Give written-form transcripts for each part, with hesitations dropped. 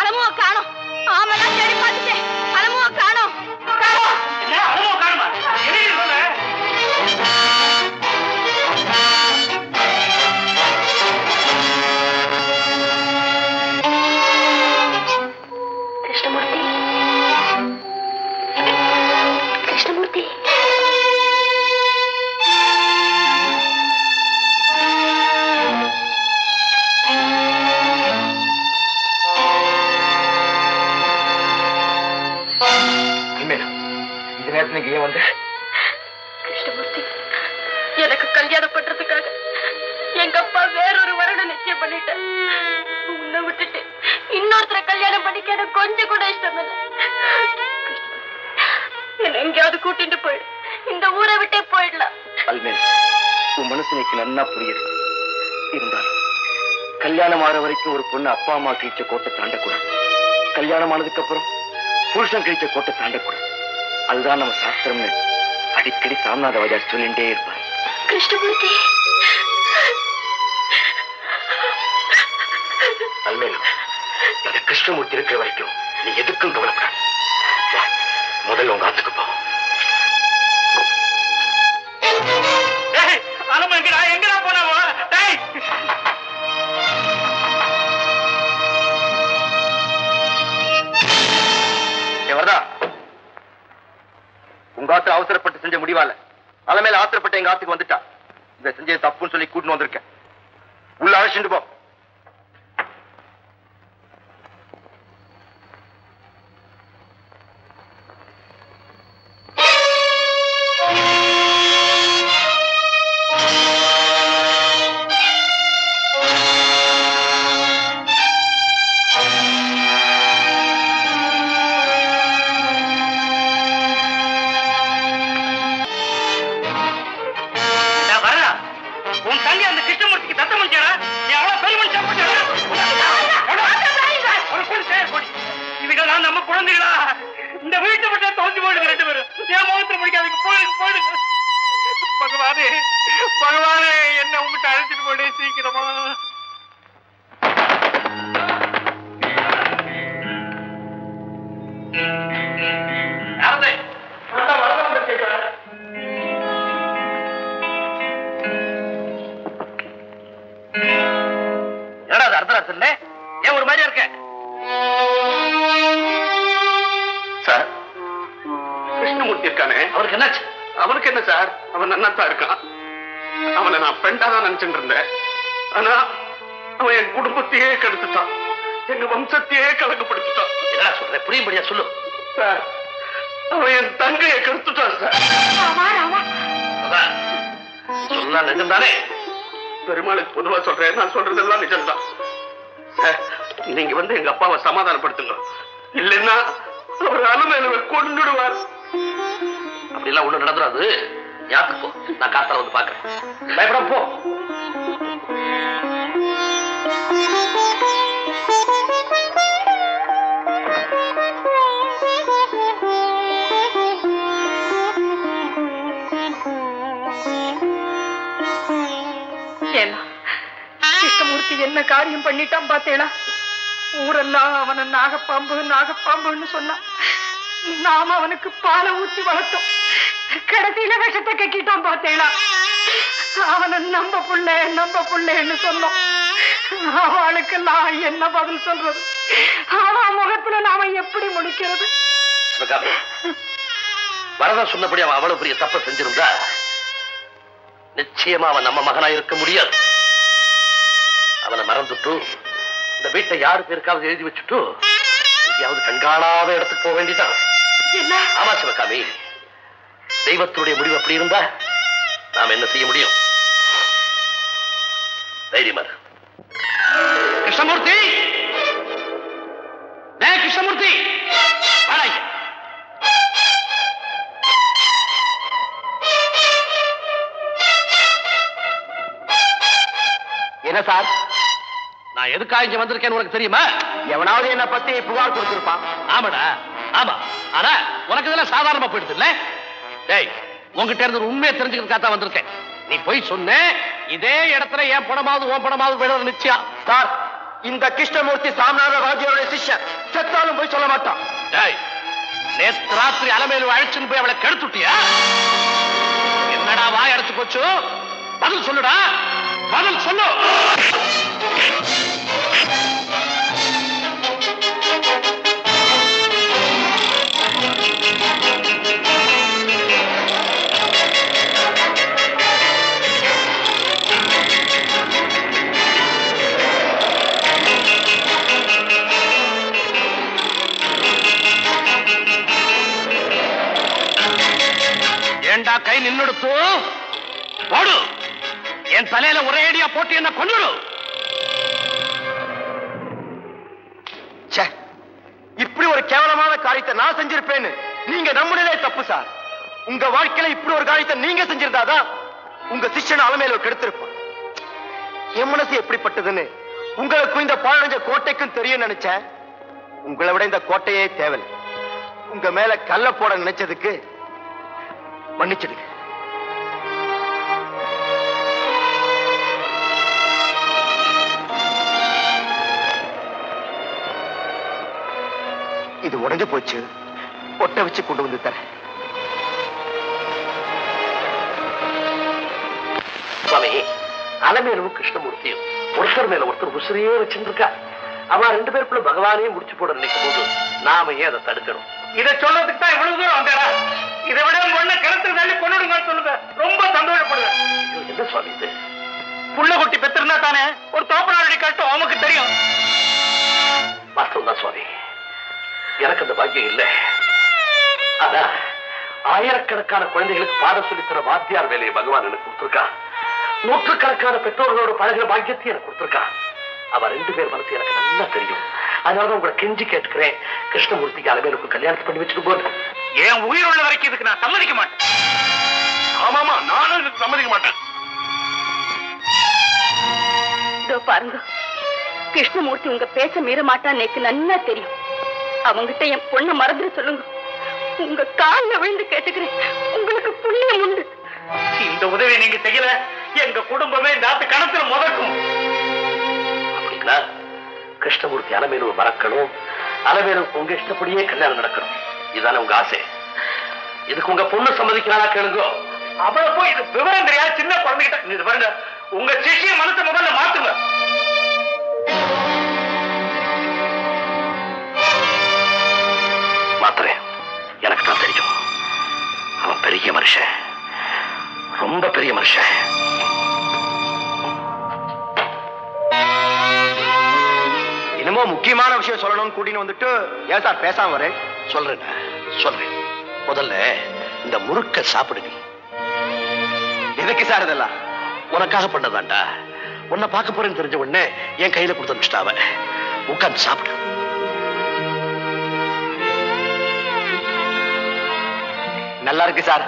அலமுவ காணோம். ஆமெல்லாம் தேடி பார்த்துட்டேன். அலமுவ காணோம். என்ன அலமுவ காணுமா? என்ன சொல்ற? கிருஷ்ணமூர்த்தி, கிருஷ்ணமூர்த்தி. ஏன் வந்து கிருஷ்ணமூர்த்தி, எனக்கு கல்யாணம் பண்றதுக்காக எங்க அப்பா வேறொரு வருடம் நிச்சயம் பண்ணிட்டேன். உன்னை விட்டுட்டு இன்னொருத்தரை கல்யாணம் பண்ணிக்க எனக்கு கொஞ்சம் கூட இஷ்டம் இல்லை. என்ன எங்கேயாவது கூட்டிட்டு போயிடு. இந்த ஊரை விட்டே போயிடலாம். அல்மேல், உன் மனசு எனக்கு நன்னா புரியுது. இருந்தாலும் கல்யாணம் ஆற வரைக்கும் ஒரு பொண்ணு அப்பா அம்மா கிழிச்ச கோட்டை தாண்டக்கூடாது. கல்யாணம் ஆனதுக்கு அப்புறம் புருஷன் கிழிச்ச கோட்டை தாண்டக்கூடாது. அதுதான் நம்ம சாஸ்திரம்னு அடிக்கடி சாம்நாதவாஜா சொல்லிட்டே இருப்பார். கிருஷ்ணமூர்த்தி, அல்மேலும் இந்த கிருஷ்ணமூர்த்தி இருக்கிற வரைக்கும் நீ எதுக்கும் கவலைப்படாது. முதல்ல உங்க ஆத்துக்கு போ. எங்கடா போனாவோ? வரதா, உங்க ஆத்துல அவசரப்பட்டு செஞ்ச முடிவால அலமேல ஆத்திரப்பட்ட எங்க ஆத்துக்கு வந்துட்டா. இத செஞ்சது தப்புன்னு சொல்லி கூட்டின்னு வந்திருக்கேன். உள்ள அழைச்சிட்டு போ. பகவானே, என்ன உங்ககிட்ட அழைச்சிட்டு போட சீக்கிரமா. என்னடா அர்த்தராத்திரில ஏன் ஒரு மாதிரியா இருக்க? சார், கிருஷ்ணமூர்த்தி இருக்கானே, அவருக்கு என்னாச்சு? அவனுக்கு என்ன சார், அவன் நன்னாத்தான் இருக்கான். அவனை நான் ஃப்ரெண்டா தான் நினைச்சுட்டு இருந்தேன். ஆனா அவன் என் குடும்பத்தையே கெடுத்துட்டான், எங்க வம்சத்தையே கலங்கப்படுத்திட்டான். என்ன சொல்ற, புரியும்படியா சொல்லு. சார், அவன் என் தங்கையை கெடுத்துட்டான் சார். சொன்னா நிஜம் தானே? பெருமாளுக்கு பொதுவா சொல்றேன், நான் சொல்றதெல்லாம் நிஜம்தான். நீங்க வந்து எங்க அப்பாவை சமாதானப்படுத்துங்க, இல்லைன்னா அவர் அலுமையில கொண்டுடுவார். அப்படிலாம் ஒண்ணு நடந்துடாது. யாத்துக்கு போ, நான் காத்தால வந்து பாக்குறேன். பயப்பட போ. கிருஷ்ணமூர்த்தி என்ன காரியம் பண்ணிட்டான் பாத்தேடா. ஊரெல்லாம் அவனை நாகப்பாம்பு நாகப்பாம்புன்னு சொன்னான். நாம அவனுக்கு பாலை ஊற்றி வளர்த்தோம். கடைசியில விஷத்தை கக்கிட்டான் பாத்தேடா. அவனை நம்ப புள்ளன்னு சொன்னோம். அவளுக்கு நான் என்ன பதில் சொல்றது? அவன் முகத்துல நாம எப்படி முடிக்கிறது? வரதா சொன்னபடி அவன் அவ்வளவு பெரிய தப்ப செஞ்சிருந்தா நிச்சயமா அவன் நம்ம மகனா இருக்க முடியாது. அவனை மறந்துட்டு இந்த வீட்டை யாரு பேருக்காவது எழுதி வச்சுட்டு எங்கேயாவது கண்காணாத இடத்துக்கு போக வேண்டியதான். ஆமா சிவகாமி, தெய்வத்துடைய முடிவு அப்படி இருந்தா நாம என்ன செய்ய முடியும்? தைரியமா கிருஷ்ணமூர்த்தி, கிருஷ்ணமூர்த்தி என்ன சார், நான் எதுக்காக இங்க வந்திருக்கேன்னு உனக்கு தெரியுமா? எவனாவது என்ன பத்தி புகார் கொடுத்திருப்பான். ஆமாடா, ஆமா. ஆனா உனக்கு இதெல்லாம் சாதாரணமா போயிடுது இல்ல? டேய், உங்ககிட்ட இருந்து உண்மையை தெரிஞ்சுக்கிறதுக்காக தான் வந்திருக்கேன். நீ போய் சொன்ன இதே இடத்துல என் பணமாவது உன் பணமாவது விட நிச்சயம். சார், இந்த கிருஷ்ணமூர்த்தி சாமநாத வாத்தியாருடைய சிஷ்யன் செத்தாலும் போய் சொல்ல மாட்டான். நேற்று ராத்திரி அலமேலு அழைச்சுன்னு போய் அவளை கெடுத்துட்டியா? என்னடா வாய் அடைச்சு போச்சு? பதில் சொல்லுடா, பதில் சொல்லு. ஏண்டா கை நின்னுடுத்து போடு, என் தலையில ஒரே அடியா போட்டு என்ன கொன்னுடு. இப்படி ஒரு கேவலமான காரியத்தை நான் செஞ்சிருப்பேன்னு நீங்க நம்பினதே தப்பு சார். உங்க வாழ்க்கையில இப்படி ஒரு காரியத்தை நீங்க செஞ்சிருந்தாதான் உங்க சிஷ்யன் அலமேலு கெடுத்திருப்பான். என் மனசு எப்படிப்பட்டதுன்னு உங்களுக்கும் இந்த பாழடைஞ்ச கோட்டைக்கும் தெரியும் நினைச்சேன். உங்களை விட இந்த கோட்டையே தேவையில்லை. உங்க மேல கல்ல போட நினைச்சதுக்கு மன்னிச்சிடுங்க. இது உடைஞ்சு போச்சு, ஒட்ட வச்சு கொண்டு வந்து தரேன். சுவாமி, அலமேலுவும் கிருஷ்ணமூர்த்தியும் ஒருத்தர் மேல ஒருத்தர் உசிரியே வச்சிருக்கா. அவன் ரெண்டு பேருக்குள்ள பகவானையும் முடிச்சு போட நினைக்கும் போது நாம ஏன் அதை தடுக்கணும்? இதை சொல்றதுக்கு தான் இவ்வளவு தூரம் வந்தாரா? இதை விட ஒண்ணு கிணத்துல தள்ளி கொண்டுடுங்கன்னு சொல்லுங்க, ரொம்ப சந்தோஷப்படுவேன். என்ன சுவாமி இது? புள்ள குட்டி பெற்றிருந்தா தானே ஒரு தோப்பனாருடைய கட்டும் அவனுக்கு தெரியும். வாஸ்தவம் தான் சுவாமி, எனக்கு அந்த பாக்கியம் இல்லை. ஆனா ஆயிரக்கணக்கான குழந்தைகளுக்கு பாடம் சொல்லித்தர வாத்தியார் வேலையை பகவான் எனக்கு கொடுத்திருக்கான். நூற்றுக்கணக்கான பெற்றோர்களோட பழகிற பாக்கியத்தை எனக்கு கொடுத்திருக்கான். அவ ரெண்டு பேர் மனசு எனக்கு நல்லா தெரியும். அதனாலதான் உங்களை கெஞ்சி கேட்டுக்கிறேன், கிருஷ்ணமூர்த்திக்கு அலமேலுக்கு கல்யாணத்தை பண்ணி வச்சுட்டு போது. என் உயிர் உள்ள வரைக்கும் இதுக்கு நான் சம்மதிக்க மாட்டேன். ஆமாமா, நானும் இதுக்கு சம்மதிக்க மாட்டேன். பாருங்க, கிருஷ்ணமூர்த்தி உங்க பேச்ச மீற மாட்டான்னு எனக்கு நல்லா தெரியும். அவங்கிட்ட என் பொண்ணை மறந்துட்டு சொல்லுங்க. உங்க கால்ல விழுந்து கேட்டுக்கிறேன், உங்களுக்கு புண்ணியம் உண்டு. இந்த உதவி நீங்க செய்யல, எங்க குடும்பமே இந்த கணத்துல முதக்கும். அப்படிங்களா? கிருஷ்ணமூர்த்தி அலமேலுவை மறக்கணும், அலமேலுக்கு உங்க இஷ்டப்படியே கல்யாணம் நடக்கணும், இதுதானே உங்க ஆசை. இதுக்கு உங்க பொண்ணு சம்மதிக்கிறானா கேளுங்க. அவளை போய் இது விவரம் தெரியாது சின்ன குழந்தைகிட்ட இது பாருங்க, உங்க சிஷ்ய மனசை முதல்ல மாத்துங்க. மாத்துறேன், எனக்கு தான் தெரியும். அவன் பெரிய மனுஷன், ரொம்ப பெரிய மனுஷன். என்னமோ முக்கியமான விஷயம் சொல்லணும்னு கூட்டின்னு வந்துட்டு ஏன் சார் பேசாம வரேன்? சொல்றேன். முதல்ல இந்த முறுக்க சாப்பிடுங்க. எதுக்கு சார் இதெல்லாம்? உனக்காக பண்ணதாண்டா. உன்னை பார்க்க போறேன்னு தெரிஞ்ச உடனே என் கையில கொடுத்து அனுப்பிச்சிட்டாவ. உட்காந்து சாப்பிடு. நல்லா இருக்கு சார்.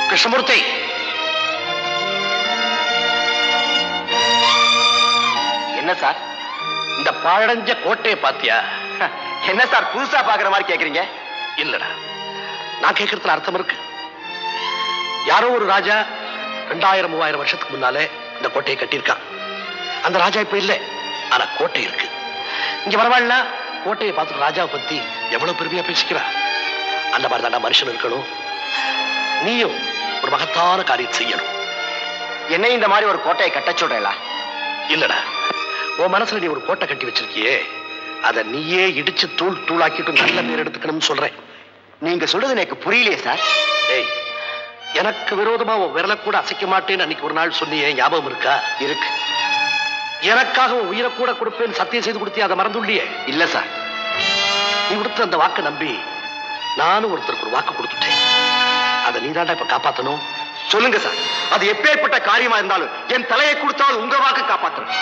கிருஷ்ணமூர்த்தி, என்ன சார் இந்த பாழடைஞ்ச கோட்டையை பாத்தியா? என்ன சார் புதுசா பாக்குற மாதிரி கேக்குறீங்க? இல்லடா, நான் கேட்கறதுல அர்த்தம் இருக்கு. யாரோ ஒரு ராஜா 2000-3000 வருஷத்துக்கு முன்னாலே இந்த கோட்டையை கட்டியிருக்கான். அந்த ராஜா இப்ப இல்லை, ஆனா கோட்டை இருக்கு. இங்க வரவாள்னா கோட்டையை பார்த்து ராஜாவை பத்தி எவ்வளவு பெருமையா பேசிக்கிறா. அந்த மாதிரி தாண்டா மனுஷன் இருக்கணும். நீயும் ஒரு மகத்தான காரியம் செய்யணும். என்ன இந்த மாதிரி ஒரு கோட்டையை கட்ட சொல்றா? இல்லடா, உன் மனசுல நீ ஒரு கோட்டை கட்டி வச்சிருக்கியே, அதை நீயே இடிச்சு தூள் தூளாக்கிட்டு நல்ல பேர் எடுத்துக்கணும்னு சொல்றேன். நீங்க சொல்றது எனக்கு புரியலையே சார். ஏய், எனக்கு விரோதமா உன் விரலை கூட அசைக்க மாட்டேன்னு அன்னைக்கு ஒரு நாள் சொன்னியே, ஞாபகம் இருக்கா? இருக்கு. எனக்காக உன் உயிரை கூட கொடுப்பேன்னு சத்தியம் செய்து கொடுத்தியே, அதை மறந்துள்ளியே? இல்ல சார். நீ கொடுத்த அந்த வாக்கை நம்பி நானும் ஒருத்தருக்கு ஒரு வாக்கு கொடுத்துட்டேன். அதை நீதாண்டா இப்ப காப்பாத்தணும். சொல்லுங்க சார், அது எப்பேற்பட்ட காரியமா இருந்தாலும் என் தலையை கொடுத்தாலும் உங்க வாக்கு காப்பாற்றணும்.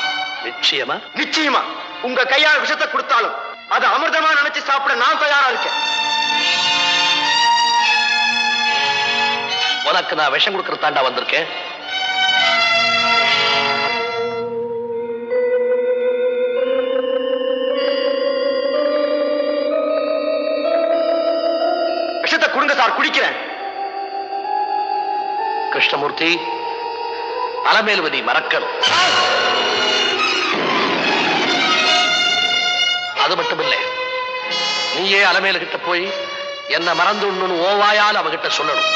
நிச்சயமா? நிச்சயமா. உங்க கையால் விஷத்தை கொடுத்தாலும் அது அமிர்தமா நினைச்சு சாப்பிட நான் தயாரா இருக்கேன். உனக்கு நான் விஷம் கொடுக்கறதாண்டா வந்திருக்கேன். சார் குடிக்கிறேன். கிருஷ்ணமூர்த்தி, அலமேலுவதி மறக்கணும். அது மட்டுமில்லை, நீயே அலமேலுகிட்ட போய் என்ன மறந்து ஒண்ணு ஓவாயால் அவகிட்ட சொல்லணும்.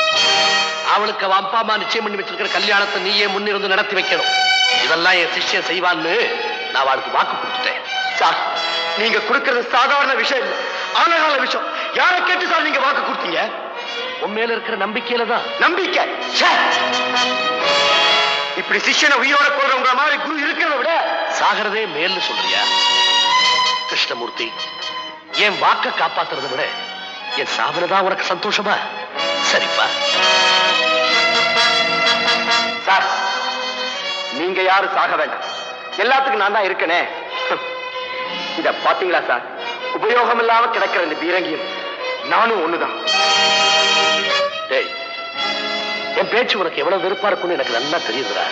அவளுக்கு அவ அப்பா அம்மா நிச்சயம் பண்ணி வச்சிருக்கிற கல்யாணத்தை நீயே முன்னிருந்து நடத்தி வைக்கணும். இதெல்லாம் என் சிஷ்யன் செய்வான்னு நான் அவளுக்கு வாக்கு கொடுத்துட்டேன். சார், நீங்க கொடுக்கிறது சாதாரண விஷயம் இல்லை, ஆனகால விஷயம். யாரை கேட்டு சார் நீங்க வாக்கு கொடுத்தீங்க? உண்மையில இருக்கிற நம்பிக்கையில தான். நம்பிக்கை? இப்படி சிஷ்யனை உயிரோட கொள்றவங்க மாதிரி குரு இருக்கிறத விட சாகிறதே மேல்னு சொல்றியா? கிருஷ்ணமூர்த்தி, என் வாக்க காப்பாத்துறதை விட என் சாவனதான் உனக்கு சந்தோஷமா? சரிப்பா. சார், நீங்க யாரும் சாக வேண்டாம், எல்லாத்துக்கும் நான் தான் இருக்கனே. இத பாத்தீங்களா சார், உபயோகம் இல்லாம கிடக்கிற இந்த பீரங்கியும் நானும் ஒண்ணுதான். டேய், என் பேச்சு உனக்கு எவ்வளவு வெறுப்பா இருக்கும்னு எனக்கு நல்லா தெரியுதுடா.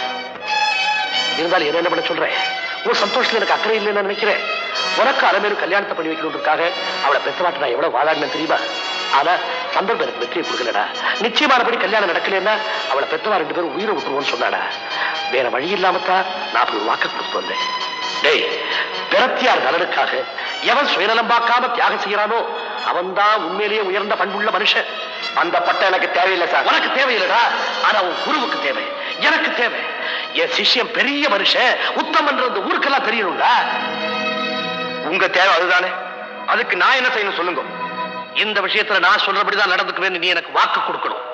இருந்தாலும் என்ன பண்ண சொல்றேன், உன் சந்தோஷத்துல எனக்கு அக்கறை இல்லைன்னு நினைக்கிறேன். உனக்கு அலமேலு கல்யாணத்தை பண்ணி வைக்கணுன்றதுக்காக அவளை பெற்றவாட்டு நான் எவ்வளவு வாதாடினேன் தெரியுமா? ஆனா சந்தர்ப்பம் எனக்கு வெற்றியை கொடுக்கலடா. நிச்சயமானபடி கல்யாணம் நடக்கலன்னா அவளை பெற்றவா 2 பேரும் உயிரை விட்டுருவோன்னு சொன்னாடா. வேற வழி இல்லாமத்தான் நான் அப்படி ஒரு வாக்கு கொடுத்து வந்தேன். டேய், பிறத்தியார் நலனுக்காக எவன் சுயநலம் பார்க்காம தியாகம் செய்யறானோ அவன் தான் உண்மையிலேயே உயர்ந்த பண்புள்ள மனுஷன். அந்த பட்டம் எனக்கு தேவையில்லை சார். உனக்கு தேவையில்லடா, ஆனா உன் குருவுக்கு தேவை, எனக்கு தேவை. என் சிஷ்யம் பெரிய மனுஷன், உத்தமன்ற இந்த ஊருக்கெல்லாம் தெரியணும்டா. உங்க தேவை அதுதானே, அதுக்கு நான் என்ன செய்யணும் சொல்லுங்க. இந்த விஷயத்துல நான் சொல்றபடிதான் நடந்துக்குவேன்னு நீ எனக்கு வாக்கு கொடுக்கணும்.